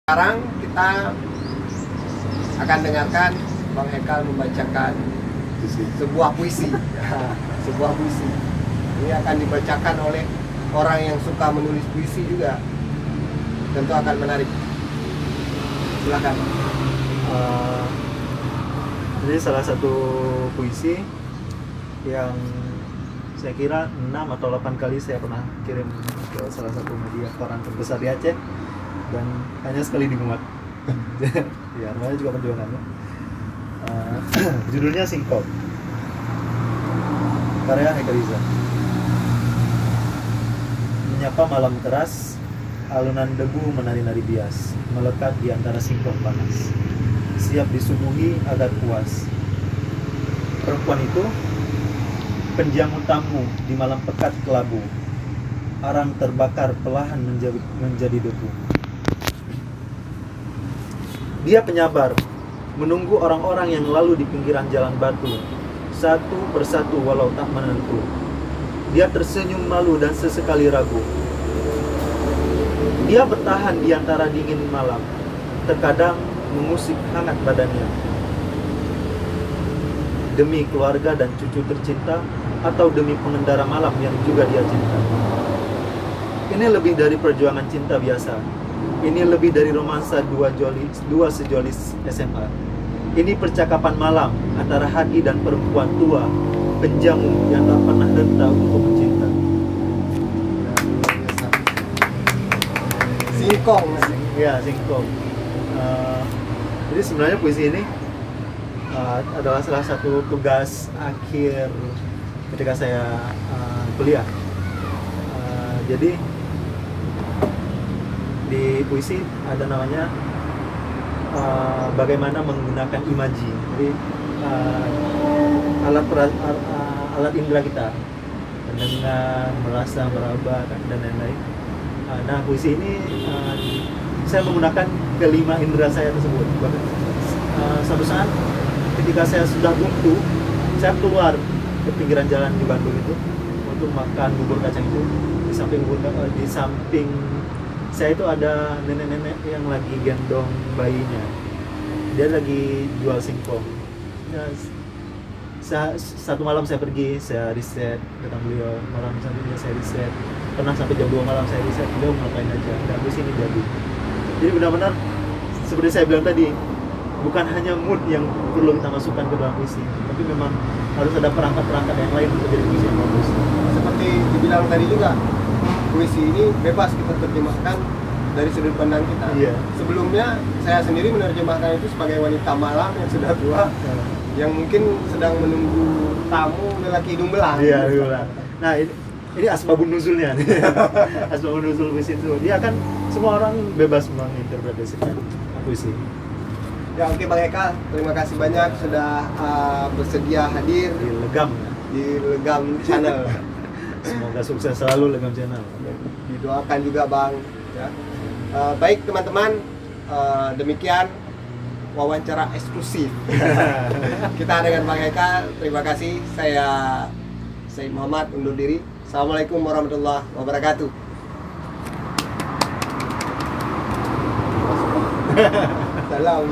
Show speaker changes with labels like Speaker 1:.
Speaker 1: Sekarang kita akan dengarkan Bang Hekal membacakan sebuah puisi. Sebuah puisi. Ini akan dibacakan oleh orang yang suka menulis puisi juga. Tentu akan menarik. Silakan.
Speaker 2: Ini salah satu puisi yang saya kira 6 atau 8 kali saya pernah kirim ke salah satu media koran terbesar di Aceh dan hanya sekali dimuat. Ya, namanya juga perjuangan ya. Judulnya Singkong, karya Hekariza. Menyapa malam keras, alunan debu menari-nari bias, melekat di antara singkong panas, siap disuguhi agar puas. Perempuan itu penjamu tamu di malam pekat kelabu, arang terbakar perlahan menjadi debu. Dia penyabar, menunggu orang-orang yang lalu di pinggiran jalan batu, satu persatu walau tak menentu. Dia tersenyum malu dan sesekali ragu. Dia bertahan di antara dingin malam, terkadang mengusik hangat badannya. Demi keluarga dan cucu tercinta, atau demi pengendara malam yang juga dia cinta. Ini lebih dari perjuangan cinta biasa. Ini lebih dari romansa dua sejolis SMA. Ini percakapan malam antara hati dan perempuan tua, penjamu yang tak pernah renta untuk mencinta.
Speaker 1: Singkong.
Speaker 2: Ya, Singkong. Jadi sebenarnya puisi ini adalah salah satu tugas akhir ketika saya kuliah. Jadi di puisi ada namanya bagaimana menggunakan imaji. Jadi alat indera kita, mendengar, merasa, meraba dan lain-lain. Nah, puisi ini saya menggunakan kelima indera saya tersebut. Bahkan suatu saat ketika saya sudah buntu, saya keluar ke pinggiran jalan di Bandung itu untuk makan bubur kacang itu. Di samping saya itu ada nenek-nenek yang lagi gendong bayinya. Dia lagi jual singkong. Ya, satu malam saya pergi, saya riset tentang beliau. Malam selanjutnya saya riset. Pernah sampai jam 2 malam saya riset, beliau ngapain aja. Dan di sini jadi benar-benar seperti saya bilang tadi, bukan hanya mood yang perlu kita masukkan ke dalam puisi, tapi memang harus ada perangkat-perangkat yang lain untuk jadi puisi yang bagus.
Speaker 1: Seperti dibilang tadi juga, puisi ini bebas kita terjemahkan dari sudut pandang kita.
Speaker 2: Iya.
Speaker 1: Sebelumnya saya sendiri menerjemahkan itu sebagai wanita malam yang sudah tua, yang mungkin sedang menunggu tamu lelaki hidung belang.
Speaker 2: Iya, betul. Nah, ini asbabun nuzulnya nih. Asbabun nuzul puisi itu. Dia kan semua orang bebas menginterpretasikan puisi.
Speaker 1: Ya, oke Bang Eka, terima kasih banyak sudah bersedia hadir
Speaker 2: Di Legam.
Speaker 1: di Legam Channel.
Speaker 2: Semoga sukses selalu Legam Channel.
Speaker 1: Didoakan juga Bang. Ya. Baik teman-teman, demikian wawancara eksklusif kita dengan Bang Eka. Terima kasih. Saya Said Muhammad undur diri. Assalamualaikum warahmatullahi wabarakatuh. Salam.